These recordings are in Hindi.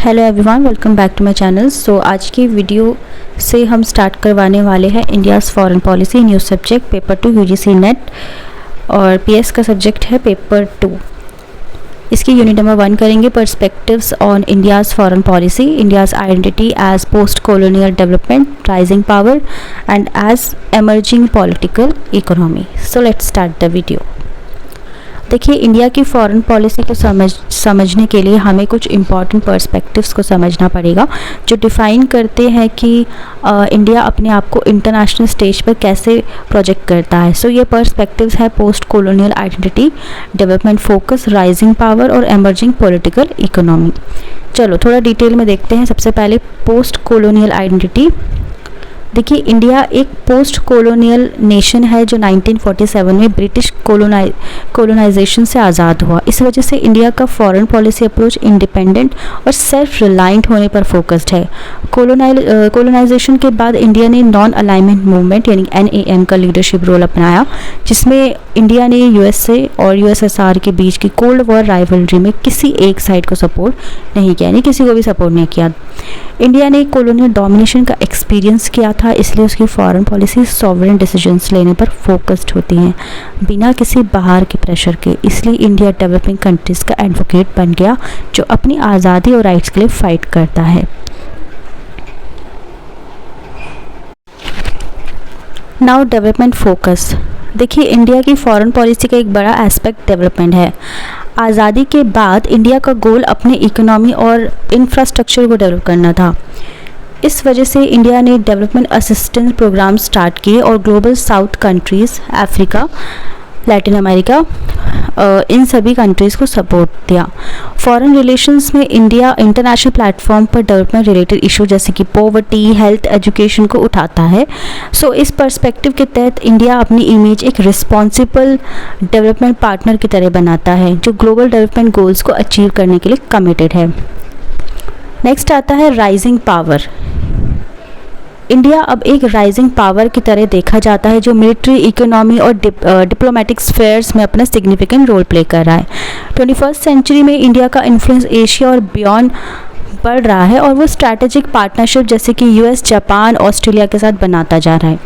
Hello everyone, welcome back to my channel. So आज की वीडियो से हम स्टार्ट करवाने वाले हैं India's foreign policy news subject paper 2 UGC NET और पीएस का सब्जेक्ट है पेपर 2। इसकी यूनिट नंबर 1 करेंगे perspectives on India's foreign policy, India's identity as post colonial development, rising power and as emerging political economy. So let's start the video. देखिए, इंडिया की फॉरेन पॉलिसी को समझने के लिए हमें कुछ इम्पॉर्टेंट पर्सपेक्टिव्स को समझना पड़ेगा जो डिफ़ाइन करते हैं कि इंडिया अपने आप को इंटरनेशनल स्टेज पर कैसे प्रोजेक्ट करता है। सो ये पर्सपेक्टिव्स है post colonial identity, development focus, rising power और एमर्जिंग पॉलिटिकल इकोनॉमी। चलो थोड़ा डिटेल में देखते हैं। सबसे पहले पोस्ट कॉलोनियल आइडेंटिटी। देखिए, इंडिया एक पोस्ट कॉलोनियल नेशन है जो 1947 में ब्रिटिश कॉलोनाइजेशन से आज़ाद हुआ। इस वजह से इंडिया का फॉरेन पॉलिसी अप्रोच इंडिपेंडेंट और सेल्फ रिलायंट होने पर फोकस्ड है। कॉलोनाइजेशन के बाद इंडिया ने नॉन अलाइनमेंट मूवमेंट यानी NAM का लीडरशिप रोल अपनाया, जिसमें इंडिया ने यूएसए और यूएसएसआर के बीच की कोल्ड वॉर राइवलरी में किसी एक साइड को सपोर्ट नहीं किया, यानी किसी को भी सपोर्ट नहीं किया। इंडिया ने कॉलोनियल डोमिनेशन का एक्सपीरियंस किया था, इसलिए उसकी फॉरेन पॉलिसी सॉवरेन डिसीजंस लेने पर फोकस्ड होती हैं बिना किसी बाहर के प्रेशर के। इसलिए इंडिया डेवलपिंग कंट्रीज़ का एडवोकेट बन गया जो अपनी आज़ादी और राइट्स के लिए फाइट करता है। Now development focus. देखिए, इंडिया की फॉरेन पॉलिसी का एक बड़ा एस्पेक्ट डेवलपमेंट है। आज़ादी के बाद इंडिया का गोल अपने इकोनॉमी और इंफ्रास्ट्रक्चर को डेवलप करना था। इस वजह से इंडिया ने डेवलपमेंट असिस्टेंस प्रोग्राम स्टार्ट किए और global south countries, Africa, Latin America, इन सभी कंट्रीज़ को सपोर्ट दिया। फॉरेन रिलेशंस में इंडिया इंटरनेशनल प्लेटफॉर्म पर डेवलपमेंट रिलेटेड इशू जैसे कि पॉवर्टी, हेल्थ, एजुकेशन को उठाता है। सो इस पर्सपेक्टिव के तहत इंडिया अपनी इमेज एक रिस्पॉन्सिबल डेवलपमेंट पार्टनर की तरह बनाता है जो ग्लोबल डेवलपमेंट गोल्स को अचीव करने के लिए कमिटेड है। नेक्स्ट आता है राइजिंग पावर। इंडिया अब एक राइजिंग पावर की तरह देखा जाता है जो मिलिट्री, इकोनॉमी और डिप्लोमेटिक स्फेयर्स में अपना सिग्निफिकेंट रोल प्ले कर रहा है। 21st सेंचुरी में इंडिया का इन्फ्लुएंस एशिया और बियॉन्ड बढ़ रहा है और वो स्ट्रैटेजिक पार्टनरशिप जैसे कि US, जापान, ऑस्ट्रेलिया के साथ बनाता जा रहा है।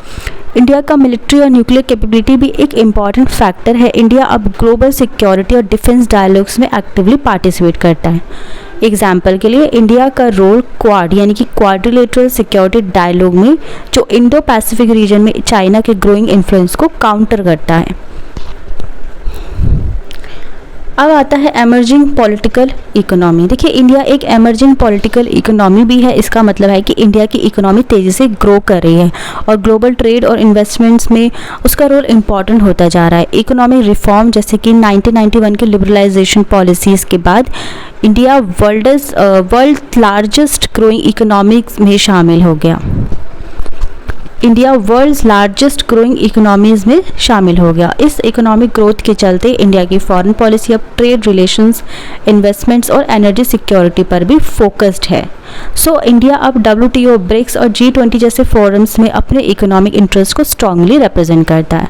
इंडिया का मिलिट्री और न्यूक्लियर कैपेबिलिटी भी एक इम्पॉर्टेंट फैक्टर है। इंडिया अब ग्लोबल सिक्योरिटी और डिफेंस डायलॉग्स में एक्टिवली पार्टिसिपेट करता है। एग्जाम्पल के लिए इंडिया का रोल क्वाड यानी कि क्वाड्रिलेटरल सिक्योरिटी डायलॉग में जो इंडो पैसिफिक रीजन में चाइना के ग्रोइंग इन्फ्लुएंस को काउंटर करता है। अब आता है एमर्जिंग पॉलिटिकल इकोनॉमी। देखिए, इंडिया एक एमर्जिंग पॉलिटिकल इकोनॉमी भी है। इसका मतलब है कि इंडिया की इकोनॉमी तेज़ी से ग्रो कर रही है और ग्लोबल ट्रेड और इन्वेस्टमेंट्स में उसका रोल इम्पॉर्टेंट होता जा रहा है। इकोनॉमिक रिफॉर्म जैसे कि 1991 के लिबरलाइजेशन पॉलिसीज़ के बाद India world largest growing economics में शामिल हो गया। India world's largest growing economies में शामिल हो गया। इस इकोनॉमिक ग्रोथ के चलते इंडिया की फॉरेन पॉलिसी अब ट्रेड रिलेशंस, इन्वेस्टमेंट्स और एनर्जी सिक्योरिटी पर भी फोकस्ड है। सो इंडिया अब WTO, ब्रिक्स और G20 जैसे फोरम्स में अपने इकोनॉमिक इंटरेस्ट को स्ट्रांगली रिप्रेजेंट करता है।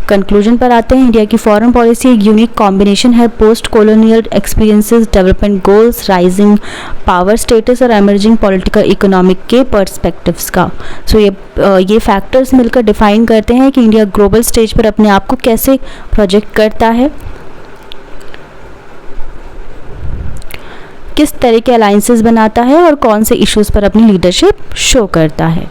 कंक्लूजन पर आते हैं। इंडिया की फॉरेन पॉलिसी एक यूनिक कॉम्बिनेशन है post colonial experiences, development goals, rising power status और एमर्जिंग पॉलिटिकल इकोनॉमिक के पर्सपेक्टिव्स का। सो ये फैक्टर्स मिलकर डिफाइन करते हैं कि इंडिया ग्लोबल स्टेज पर अपने आप को कैसे प्रोजेक्ट करता है, किस तरह के अलायंसेस बनाता है और कौन से इश्यूज़ पर अपनी लीडरशिप शो करता है।